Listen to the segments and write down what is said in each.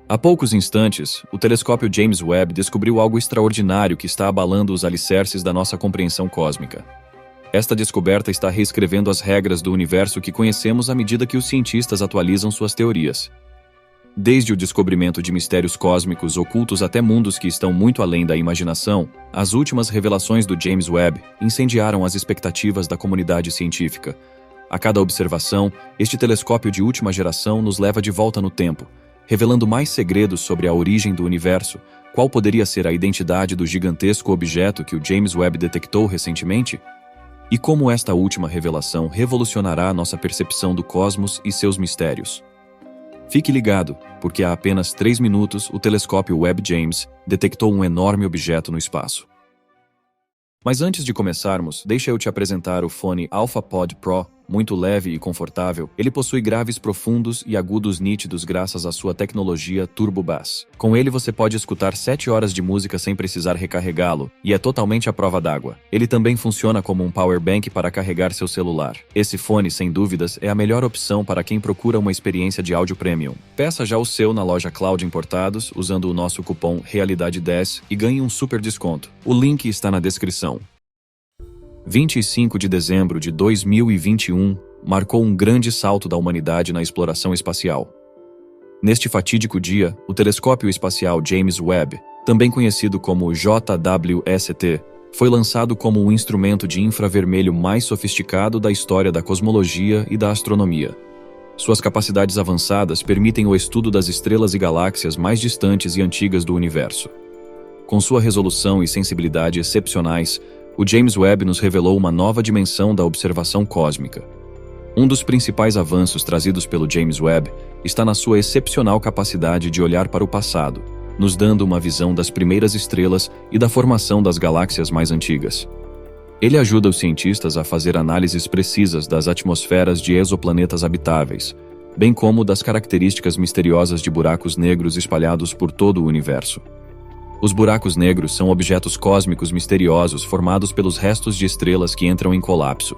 Há poucos instantes, o telescópio James Webb descobriu algo extraordinário que está abalando os alicerces da nossa compreensão cósmica. Esta descoberta está reescrevendo as regras do universo que conhecemos à medida que os cientistas atualizam suas teorias. Desde o descobrimento de mistérios cósmicos ocultos até mundos que estão muito além da imaginação, as últimas revelações do James Webb incendiaram as expectativas da comunidade científica. A cada observação, este telescópio de última geração nos leva de volta no tempo, revelando mais segredos sobre a origem do universo, qual poderia ser a identidade do gigantesco objeto que o James Webb detectou recentemente, e como esta última revelação revolucionará nossa percepção do cosmos e seus mistérios. Fique ligado, porque há apenas 3 minutos o telescópio Webb James detectou um enorme objeto no espaço. Mas antes de começarmos, deixa eu te apresentar o fone AlphaPod Pro. Muito leve e confortável, ele possui graves profundos e agudos nítidos graças à sua tecnologia Turbo Bass. Com ele você pode escutar 7 horas de música sem precisar recarregá-lo, e é totalmente à prova d'água. Ele também funciona como um power bank para carregar seu celular. Esse fone, sem dúvidas, é a melhor opção para quem procura uma experiência de áudio premium. Peça já o seu na loja Cloud Importados, usando o nosso cupom REALIDADE10 e ganhe um super desconto. O link está na descrição. 25 de dezembro de 2021 marcou um grande salto da humanidade na exploração espacial. Neste fatídico dia, o telescópio espacial James Webb, também conhecido como JWST, foi lançado como o instrumento de infravermelho mais sofisticado da história da cosmologia e da astronomia. Suas capacidades avançadas permitem o estudo das estrelas e galáxias mais distantes e antigas do universo. Com sua resolução e sensibilidade excepcionais, o James Webb nos revelou uma nova dimensão da observação cósmica. Um dos principais avanços trazidos pelo James Webb está na sua excepcional capacidade de olhar para o passado, nos dando uma visão das primeiras estrelas e da formação das galáxias mais antigas. Ele ajuda os cientistas a fazer análises precisas das atmosferas de exoplanetas habitáveis, bem como das características misteriosas de buracos negros espalhados por todo o universo. Os buracos negros são objetos cósmicos misteriosos formados pelos restos de estrelas que entram em colapso.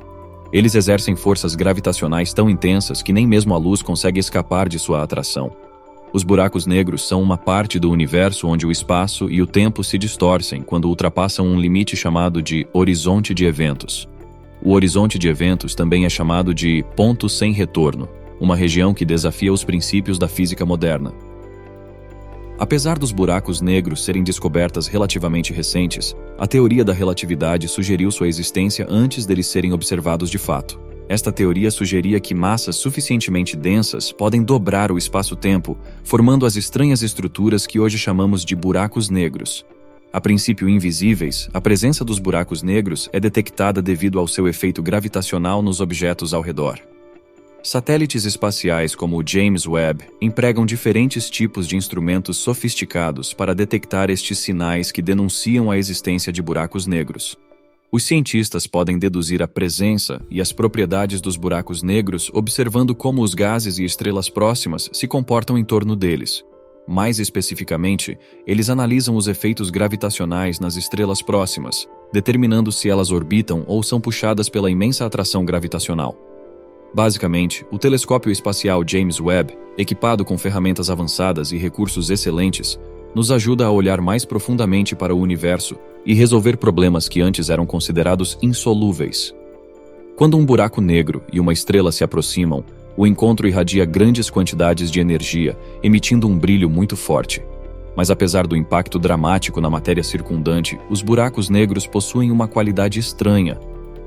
Eles exercem forças gravitacionais tão intensas que nem mesmo a luz consegue escapar de sua atração. Os buracos negros são uma parte do universo onde o espaço e o tempo se distorcem quando ultrapassam um limite chamado de horizonte de eventos. O horizonte de eventos também é chamado de ponto sem retorno, uma região que desafia os princípios da física moderna. Apesar dos buracos negros serem descobertas relativamente recentes, a teoria da relatividade sugeriu sua existência antes deles serem observados de fato. Esta teoria sugeria que massas suficientemente densas podem dobrar o espaço-tempo, formando as estranhas estruturas que hoje chamamos de buracos negros. A princípio invisíveis, a presença dos buracos negros é detectada devido ao seu efeito gravitacional nos objetos ao redor. Satélites espaciais como o James Webb empregam diferentes tipos de instrumentos sofisticados para detectar estes sinais que denunciam a existência de buracos negros. Os cientistas podem deduzir a presença e as propriedades dos buracos negros observando como os gases e estrelas próximas se comportam em torno deles. Mais especificamente, eles analisam os efeitos gravitacionais nas estrelas próximas, determinando se elas orbitam ou são puxadas pela imensa atração gravitacional. Basicamente, o telescópio espacial James Webb, equipado com ferramentas avançadas e recursos excelentes, nos ajuda a olhar mais profundamente para o universo e resolver problemas que antes eram considerados insolúveis. Quando um buraco negro e uma estrela se aproximam, o encontro irradia grandes quantidades de energia, emitindo um brilho muito forte. Mas apesar do impacto dramático na matéria circundante, os buracos negros possuem uma qualidade estranha.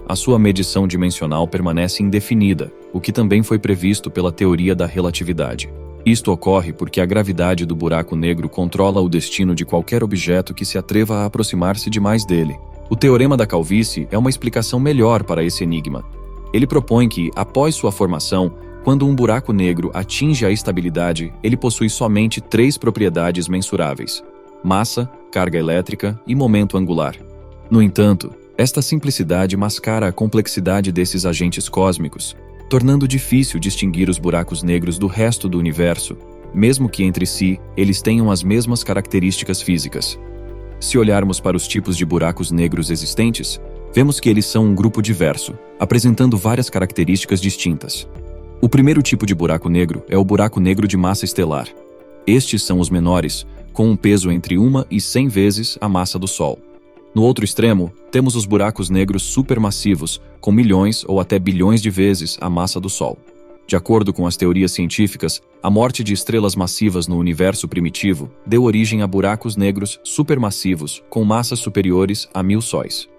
A sua medição dimensional permanece indefinida, o que também foi previsto pela teoria da relatividade. Isto ocorre porque a gravidade do buraco negro controla o destino de qualquer objeto que se atreva a aproximar-se demais dele. O teorema da calvície é uma explicação melhor para esse enigma. Ele propõe que, após sua formação, quando um buraco negro atinge a estabilidade, ele possui somente 3 propriedades mensuráveis: massa, carga elétrica e momento angular. No entanto, esta simplicidade mascara a complexidade desses agentes cósmicos, tornando difícil distinguir os buracos negros do resto do universo, mesmo que entre si eles tenham as mesmas características físicas. Se olharmos para os tipos de buracos negros existentes, vemos que eles são um grupo diverso, apresentando várias características distintas. O primeiro tipo de buraco negro é o buraco negro de massa estelar. Estes são os menores, com um peso entre 1 e 100 vezes a massa do Sol. No outro extremo, temos os buracos negros supermassivos, com milhões ou até bilhões de vezes a massa do Sol. De acordo com as teorias científicas, a morte de estrelas massivas no universo primitivo deu origem a buracos negros supermassivos com massas superiores a 1000 sóis.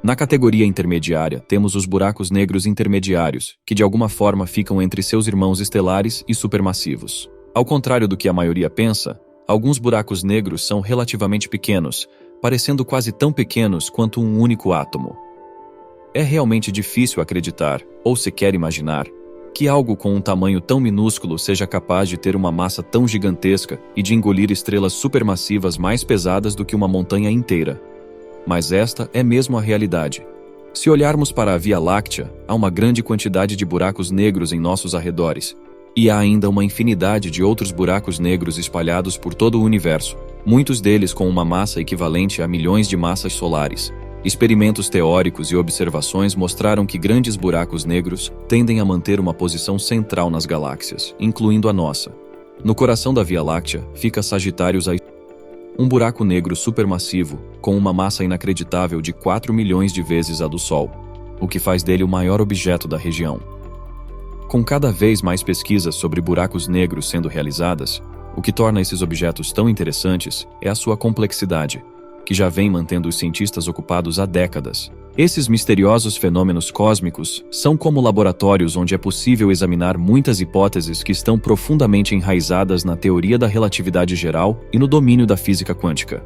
Na categoria intermediária, temos os buracos negros intermediários, que de alguma forma ficam entre seus irmãos estelares e supermassivos. Ao contrário do que a maioria pensa, alguns buracos negros são relativamente pequenos, parecendo quase tão pequenos quanto um único átomo. É realmente difícil acreditar, ou sequer imaginar, que algo com um tamanho tão minúsculo seja capaz de ter uma massa tão gigantesca e de engolir estrelas supermassivas mais pesadas do que uma montanha inteira. Mas esta é mesmo a realidade. Se olharmos para a Via Láctea, há uma grande quantidade de buracos negros em nossos arredores. E há ainda uma infinidade de outros buracos negros espalhados por todo o universo, muitos deles com uma massa equivalente a milhões de massas solares. Experimentos teóricos e observações mostraram que grandes buracos negros tendem a manter uma posição central nas galáxias, incluindo a nossa. No coração da Via Láctea fica Sagitários A, um buraco negro supermassivo com uma massa inacreditável de 4 milhões de vezes a do Sol, o que faz dele o maior objeto da região. Com cada vez mais pesquisas sobre buracos negros sendo realizadas, o que torna esses objetos tão interessantes é a sua complexidade, que já vem mantendo os cientistas ocupados há décadas. Esses misteriosos fenômenos cósmicos são como laboratórios onde é possível examinar muitas hipóteses que estão profundamente enraizadas na teoria da relatividade geral e no domínio da física quântica.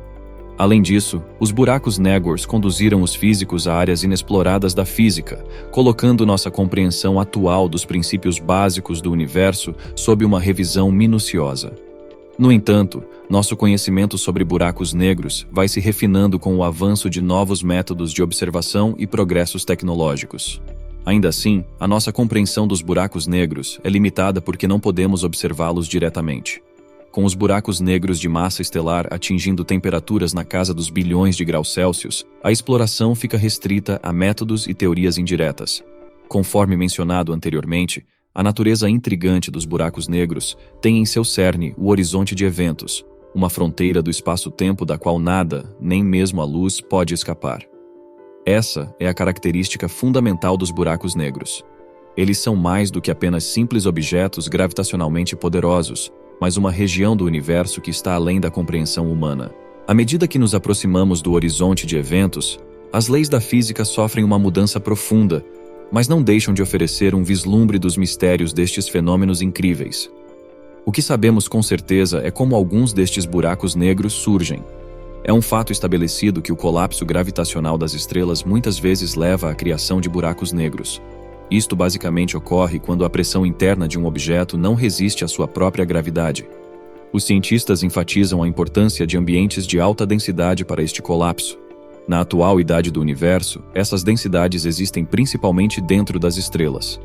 Além disso, os buracos negros conduziram os físicos a áreas inexploradas da física, colocando nossa compreensão atual dos princípios básicos do universo sob uma revisão minuciosa. No entanto, nosso conhecimento sobre buracos negros vai se refinando com o avanço de novos métodos de observação e progressos tecnológicos. Ainda assim, a nossa compreensão dos buracos negros é limitada porque não podemos observá-los diretamente. Com os buracos negros de massa estelar atingindo temperaturas na casa dos bilhões de graus Celsius, a exploração fica restrita a métodos e teorias indiretas. Conforme mencionado anteriormente, a natureza intrigante dos buracos negros tem em seu cerne o horizonte de eventos, uma fronteira do espaço-tempo da qual nada, nem mesmo a luz, pode escapar. Essa é a característica fundamental dos buracos negros. Eles são mais do que apenas simples objetos gravitacionalmente poderosos, mas uma região do universo que está além da compreensão humana. À medida que nos aproximamos do horizonte de eventos, as leis da física sofrem uma mudança profunda, mas não deixam de oferecer um vislumbre dos mistérios destes fenômenos incríveis. O que sabemos com certeza é como alguns destes buracos negros surgem. É um fato estabelecido que o colapso gravitacional das estrelas muitas vezes leva à criação de buracos negros. Isto basicamente ocorre quando a pressão interna de um objeto não resiste à sua própria gravidade. Os cientistas enfatizam a importância de ambientes de alta densidade para este colapso. Na atual idade do universo, essas densidades existem principalmente dentro das estrelas.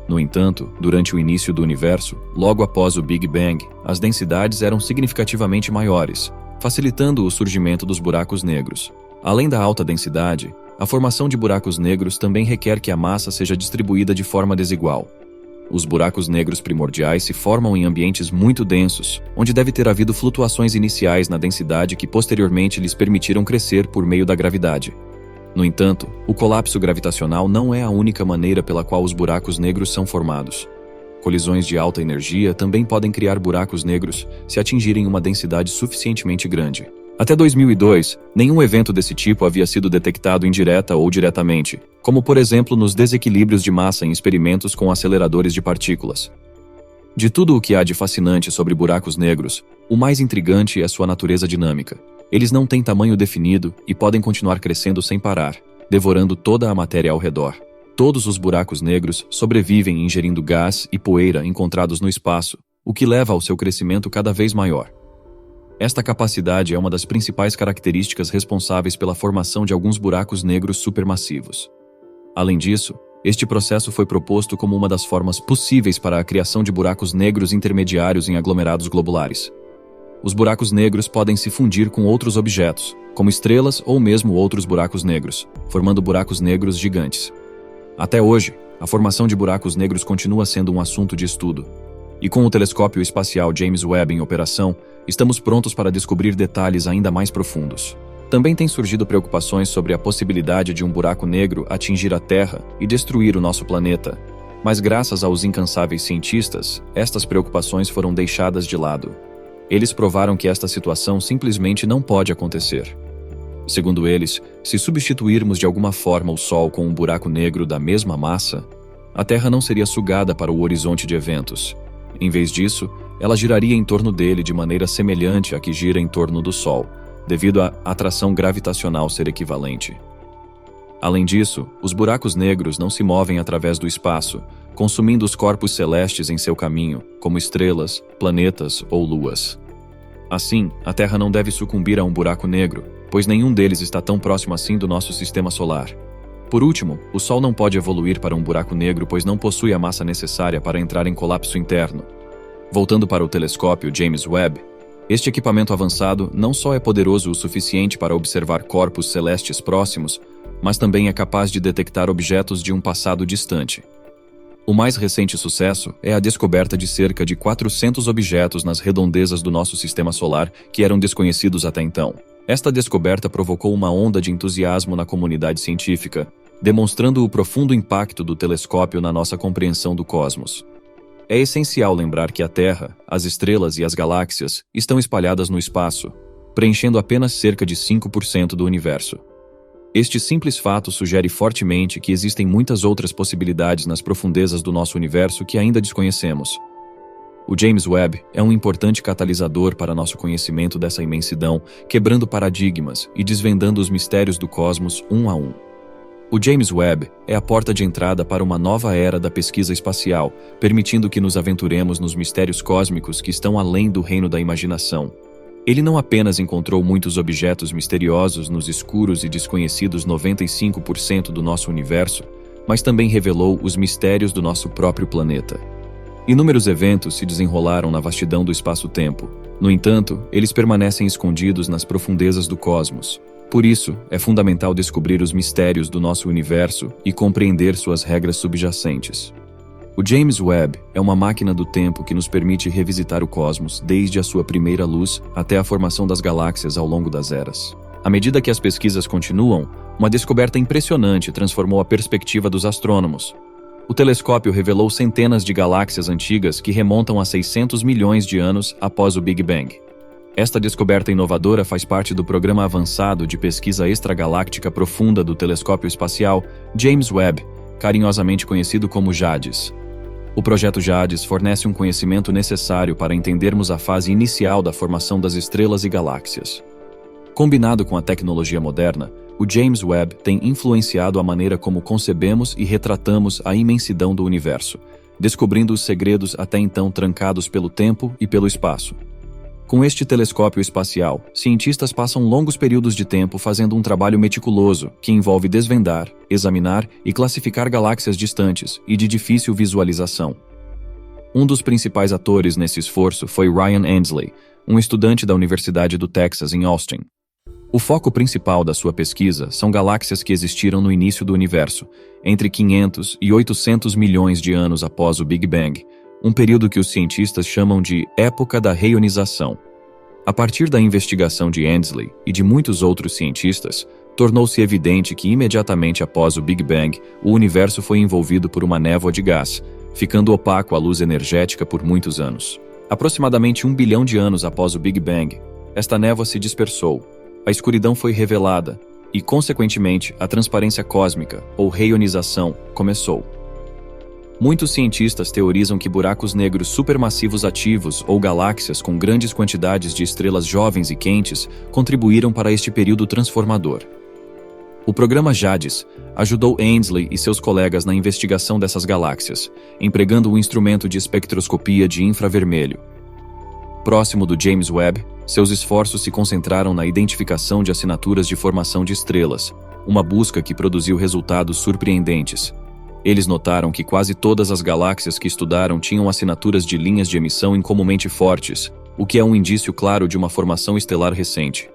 No entanto, durante o início do universo, logo após o Big Bang, as densidades eram significativamente maiores, facilitando o surgimento dos buracos negros. Além da alta densidade, a formação de buracos negros também requer que a massa seja distribuída de forma desigual. Os buracos negros primordiais se formam em ambientes muito densos, onde deve ter havido flutuações iniciais na densidade que posteriormente lhes permitiram crescer por meio da gravidade. No entanto, o colapso gravitacional não é a única maneira pela qual os buracos negros são formados. Colisões de alta energia também podem criar buracos negros se atingirem uma densidade suficientemente grande. Até 2002, nenhum evento desse tipo havia sido detectado indireta ou diretamente, como por exemplo nos desequilíbrios de massa em experimentos com aceleradores de partículas. De tudo o que há de fascinante sobre buracos negros, o mais intrigante é sua natureza dinâmica. Eles não têm tamanho definido e podem continuar crescendo sem parar, devorando toda a matéria ao redor. Todos os buracos negros sobrevivem ingerindo gás e poeira encontrados no espaço, o que leva ao seu crescimento cada vez maior. Esta capacidade é uma das principais características responsáveis pela formação de alguns buracos negros supermassivos. Além disso, este processo foi proposto como uma das formas possíveis para a criação de buracos negros intermediários em aglomerados globulares. Os buracos negros podem se fundir com outros objetos, como estrelas ou mesmo outros buracos negros, formando buracos negros gigantes. Até hoje, a formação de buracos negros continua sendo um assunto de estudo. E com o telescópio espacial James Webb em operação, estamos prontos para descobrir detalhes ainda mais profundos. Também têm surgido preocupações sobre a possibilidade de um buraco negro atingir a Terra e destruir o nosso planeta. Mas graças aos incansáveis cientistas, estas preocupações foram deixadas de lado. Eles provaram que esta situação simplesmente não pode acontecer. Segundo eles, se substituirmos de alguma forma o Sol com um buraco negro da mesma massa, a Terra não seria sugada para o horizonte de eventos. Em vez disso, ela giraria em torno dele de maneira semelhante à que gira em torno do Sol, devido à atração gravitacional ser equivalente. Além disso, os buracos negros não se movem através do espaço, consumindo os corpos celestes em seu caminho, como estrelas, planetas ou luas. Assim, a Terra não deve sucumbir a um buraco negro, pois nenhum deles está tão próximo assim do nosso sistema solar. Por último, o Sol não pode evoluir para um buraco negro, pois não possui a massa necessária para entrar em colapso interno. Voltando para o telescópio James Webb, este equipamento avançado não só é poderoso o suficiente para observar corpos celestes próximos, mas também é capaz de detectar objetos de um passado distante. O mais recente sucesso é a descoberta de cerca de 400 objetos nas redondezas do nosso sistema solar que eram desconhecidos até então. Esta descoberta provocou uma onda de entusiasmo na comunidade científica, demonstrando o profundo impacto do telescópio na nossa compreensão do cosmos. É essencial lembrar que a Terra, as estrelas e as galáxias estão espalhadas no espaço, preenchendo apenas cerca de 5% do universo. Este simples fato sugere fortemente que existem muitas outras possibilidades nas profundezas do nosso universo que ainda desconhecemos. O James Webb é um importante catalisador para nosso conhecimento dessa imensidão, quebrando paradigmas e desvendando os mistérios do cosmos um a um. O James Webb é a porta de entrada para uma nova era da pesquisa espacial, permitindo que nos aventuremos nos mistérios cósmicos que estão além do reino da imaginação. Ele não apenas encontrou muitos objetos misteriosos nos escuros e desconhecidos 95% do nosso universo, mas também revelou os mistérios do nosso próprio planeta. Inúmeros eventos se desenrolaram na vastidão do espaço-tempo. No entanto, eles permanecem escondidos nas profundezas do cosmos. Por isso, é fundamental descobrir os mistérios do nosso universo e compreender suas regras subjacentes. O James Webb é uma máquina do tempo que nos permite revisitar o cosmos desde a sua primeira luz até a formação das galáxias ao longo das eras. À medida que as pesquisas continuam, uma descoberta impressionante transformou a perspectiva dos astrônomos. O telescópio revelou centenas de galáxias antigas que remontam a 600 milhões de anos após o Big Bang. Esta descoberta inovadora faz parte do Programa Avançado de Pesquisa Extragaláctica Profunda do Telescópio Espacial James Webb, carinhosamente conhecido como JADES. O projeto JADES fornece um conhecimento necessário para entendermos a fase inicial da formação das estrelas e galáxias. Combinado com a tecnologia moderna, o James Webb tem influenciado a maneira como concebemos e retratamos a imensidão do universo, descobrindo os segredos até então trancados pelo tempo e pelo espaço. Com este telescópio espacial, cientistas passam longos períodos de tempo fazendo um trabalho meticuloso que envolve desvendar, examinar e classificar galáxias distantes e de difícil visualização. Um dos principais atores nesse esforço foi Ryan Endsley, um estudante da Universidade do Texas em Austin. O foco principal da sua pesquisa são galáxias que existiram no início do universo, entre 500 e 800 milhões de anos após o Big Bang, um período que os cientistas chamam de época da reionização. A partir da investigação de Endsley e de muitos outros cientistas, tornou-se evidente que imediatamente após o Big Bang, o universo foi envolvido por uma névoa de gás, ficando opaco à luz energética por muitos anos. Aproximadamente 1 bilhão de anos após o Big Bang, esta névoa se dispersou, a escuridão foi revelada e, consequentemente, a transparência cósmica, ou reionização, começou. Muitos cientistas teorizam que buracos negros supermassivos ativos ou galáxias com grandes quantidades de estrelas jovens e quentes contribuíram para este período transformador. O programa JADES ajudou Endsley e seus colegas na investigação dessas galáxias, empregando um instrumento de espectroscopia de infravermelho. Próximo do James Webb, seus esforços se concentraram na identificação de assinaturas de formação de estrelas, uma busca que produziu resultados surpreendentes. Eles notaram que quase todas as galáxias que estudaram tinham assinaturas de linhas de emissão incomumente fortes, o que é um indício claro de uma formação estelar recente.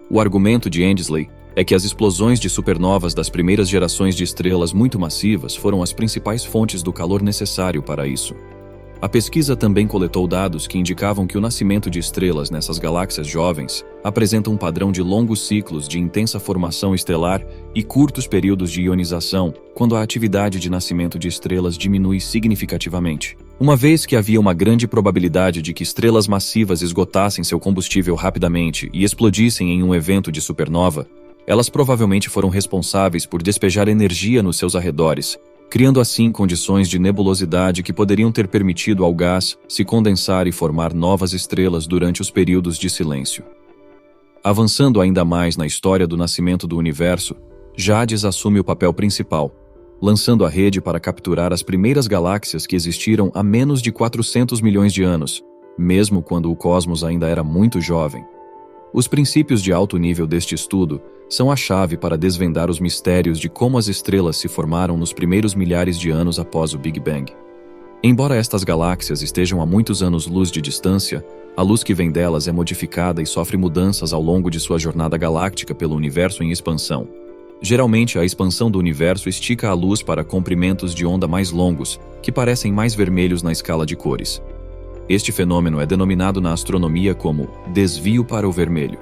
O argumento de Endsley é que as explosões de supernovas das primeiras gerações de estrelas muito massivas foram as principais fontes do calor necessário para isso. A pesquisa também coletou dados que indicavam que o nascimento de estrelas nessas galáxias jovens apresenta um padrão de longos ciclos de intensa formação estelar e curtos períodos de ionização, quando a atividade de nascimento de estrelas diminui significativamente. Uma vez que havia uma grande probabilidade de que estrelas massivas esgotassem seu combustível rapidamente e explodissem em um evento de supernova, elas provavelmente foram responsáveis por despejar energia nos seus arredores, criando assim condições de nebulosidade que poderiam ter permitido ao gás se condensar e formar novas estrelas durante os períodos de silêncio. Avançando ainda mais na história do nascimento do universo, Jades assume o papel principal, lançando a rede para capturar as primeiras galáxias que existiram há menos de 400 milhões de anos, mesmo quando o cosmos ainda era muito jovem. Os princípios de alto nível deste estudo são a chave para desvendar os mistérios de como as estrelas se formaram nos primeiros milhares de anos após o Big Bang. Embora estas galáxias estejam a muitos anos-luz de distância, a luz que vem delas é modificada e sofre mudanças ao longo de sua jornada galáctica pelo universo em expansão. Geralmente, a expansão do universo estica a luz para comprimentos de onda mais longos, que parecem mais vermelhos na escala de cores. Este fenômeno é denominado na astronomia como desvio para o vermelho.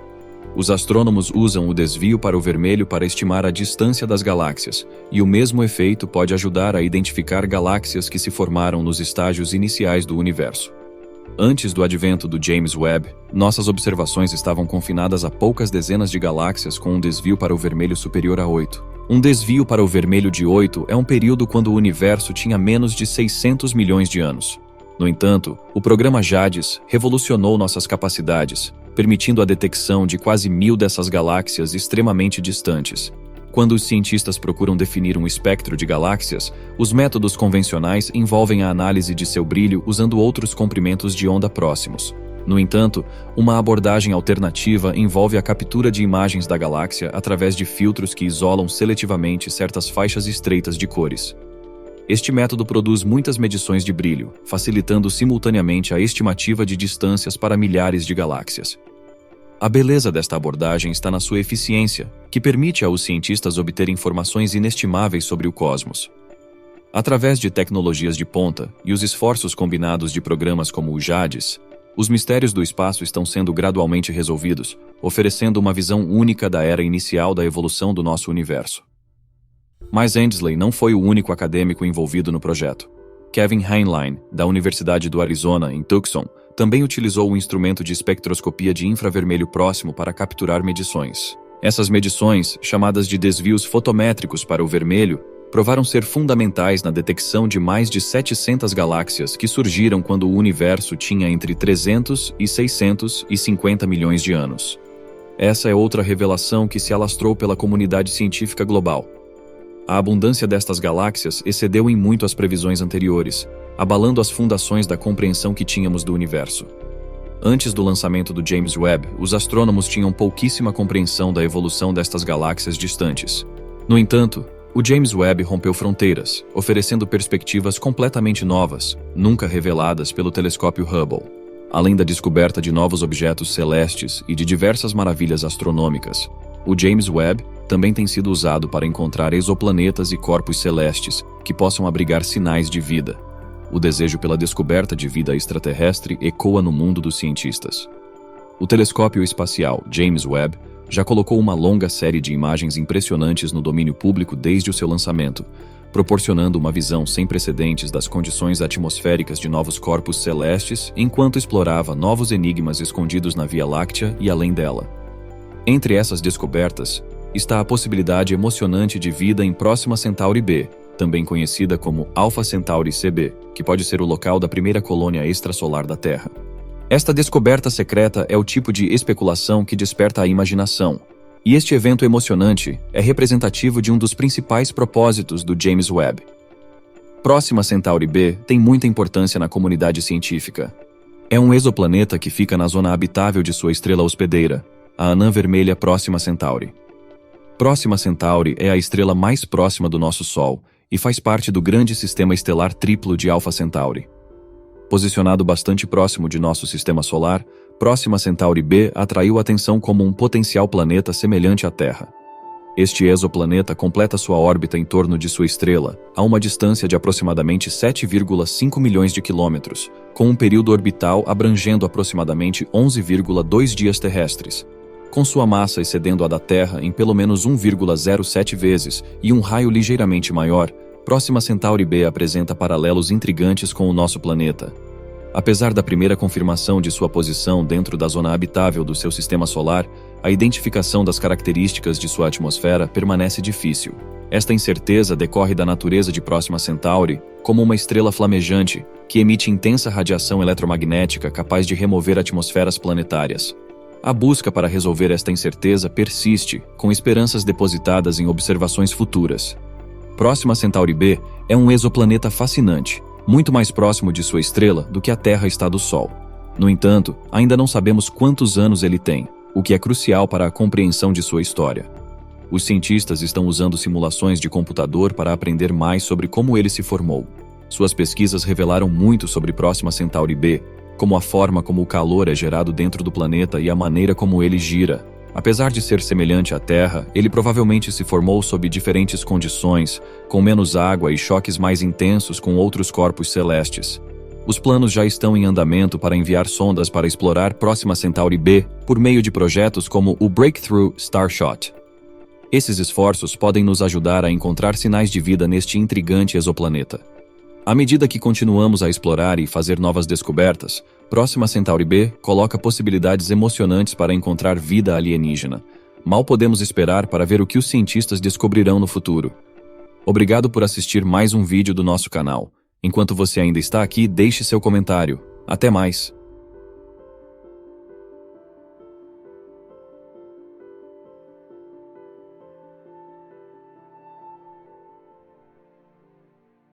Os astrônomos usam o desvio para o vermelho para estimar a distância das galáxias, e o mesmo efeito pode ajudar a identificar galáxias que se formaram nos estágios iniciais do universo. Antes do advento do James Webb, nossas observações estavam confinadas a poucas dezenas de galáxias com um desvio para o vermelho superior a 8. Um desvio para o vermelho de 8 é um período quando o universo tinha menos de 600 milhões de anos. No entanto, o programa Jades revolucionou nossas capacidades, permitindo a detecção de quase 1000 dessas galáxias extremamente distantes. Quando os cientistas procuram definir um espectro de galáxias, os métodos convencionais envolvem a análise de seu brilho usando outros comprimentos de onda próximos. No entanto, uma abordagem alternativa envolve a captura de imagens da galáxia através de filtros que isolam seletivamente certas faixas estreitas de cores. Este método produz muitas medições de brilho, facilitando simultaneamente a estimativa de distâncias para milhares de galáxias. A beleza desta abordagem está na sua eficiência, que permite aos cientistas obter informações inestimáveis sobre o cosmos. Através de tecnologias de ponta e os esforços combinados de programas como o Jades, os mistérios do espaço estão sendo gradualmente resolvidos, oferecendo uma visão única da era inicial da evolução do nosso universo. Mas Endsley não foi o único acadêmico envolvido no projeto. Kevin Heinlein, da Universidade do Arizona, em Tucson, também utilizou um instrumento de espectroscopia de infravermelho próximo para capturar medições. Essas medições, chamadas de desvios fotométricos para o vermelho, provaram ser fundamentais na detecção de mais de 700 galáxias que surgiram quando o universo tinha entre 300 e 650 milhões de anos. Essa é outra revelação que se alastrou pela comunidade científica global. A abundância destas galáxias excedeu em muito as previsões anteriores, abalando as fundações da compreensão que tínhamos do universo. Antes do lançamento do James Webb, os astrônomos tinham pouquíssima compreensão da evolução destas galáxias distantes. No entanto, o James Webb rompeu fronteiras, oferecendo perspectivas completamente novas, nunca reveladas pelo telescópio Hubble. Além da descoberta de novos objetos celestes e de diversas maravilhas astronômicas, o James Webb também tem sido usado para encontrar exoplanetas e corpos celestes que possam abrigar sinais de vida. O desejo pela descoberta de vida extraterrestre ecoa no mundo dos cientistas. O telescópio espacial James Webb já colocou uma longa série de imagens impressionantes no domínio público desde o seu lançamento, proporcionando uma visão sem precedentes das condições atmosféricas de novos corpos celestes enquanto explorava novos enigmas escondidos na Via Láctea e além dela. Entre essas descobertas está a possibilidade emocionante de vida em Próxima Centauri b, também conhecida como Alpha Centauri CB, que pode ser o local da primeira colônia extrasolar da Terra. Esta descoberta secreta é o tipo de especulação que desperta a imaginação, e este evento emocionante é representativo de um dos principais propósitos do James Webb. Próxima Centauri b tem muita importância na comunidade científica. É um exoplaneta que fica na zona habitável de sua estrela hospedeira, a anã vermelha Próxima Centauri. Próxima Centauri é a estrela mais próxima do nosso Sol e faz parte do grande sistema estelar triplo de Alpha Centauri. Posicionado bastante próximo de nosso sistema solar, Próxima Centauri b atraiu atenção como um potencial planeta semelhante à Terra. Este exoplaneta completa sua órbita em torno de sua estrela, a uma distância de aproximadamente 7,5 milhões de quilômetros, com um período orbital abrangendo aproximadamente 11,2 dias terrestres. Com sua massa excedendo a da Terra em pelo menos 1,07 vezes e um raio ligeiramente maior, Próxima Centauri B apresenta paralelos intrigantes com o nosso planeta. Apesar da primeira confirmação de sua posição dentro da zona habitável do seu sistema solar, a identificação das características de sua atmosfera permanece difícil. Esta incerteza decorre da natureza de Próxima Centauri como uma estrela flamejante que emite intensa radiação eletromagnética capaz de remover atmosferas planetárias. A busca para resolver esta incerteza persiste, com esperanças depositadas em observações futuras. Próxima Centauri B é um exoplaneta fascinante, muito mais próximo de sua estrela do que a Terra está do Sol. No entanto, ainda não sabemos quantos anos ele tem, o que é crucial para a compreensão de sua história. Os cientistas estão usando simulações de computador para aprender mais sobre como ele se formou. Suas pesquisas revelaram muito sobre Próxima Centauri B, como a forma como o calor é gerado dentro do planeta e a maneira como ele gira. Apesar de ser semelhante à Terra, ele provavelmente se formou sob diferentes condições, com menos água e choques mais intensos com outros corpos celestes. Os planos já estão em andamento para enviar sondas para explorar Próxima Centauri B por meio de projetos como o Breakthrough Starshot. Esses esforços podem nos ajudar a encontrar sinais de vida neste intrigante exoplaneta. À medida que continuamos a explorar e fazer novas descobertas, Próxima Centauri B coloca possibilidades emocionantes para encontrar vida alienígena. Mal podemos esperar para ver o que os cientistas descobrirão no futuro. Obrigado por assistir mais um vídeo do nosso canal. Enquanto você ainda está aqui, deixe seu comentário. Até mais!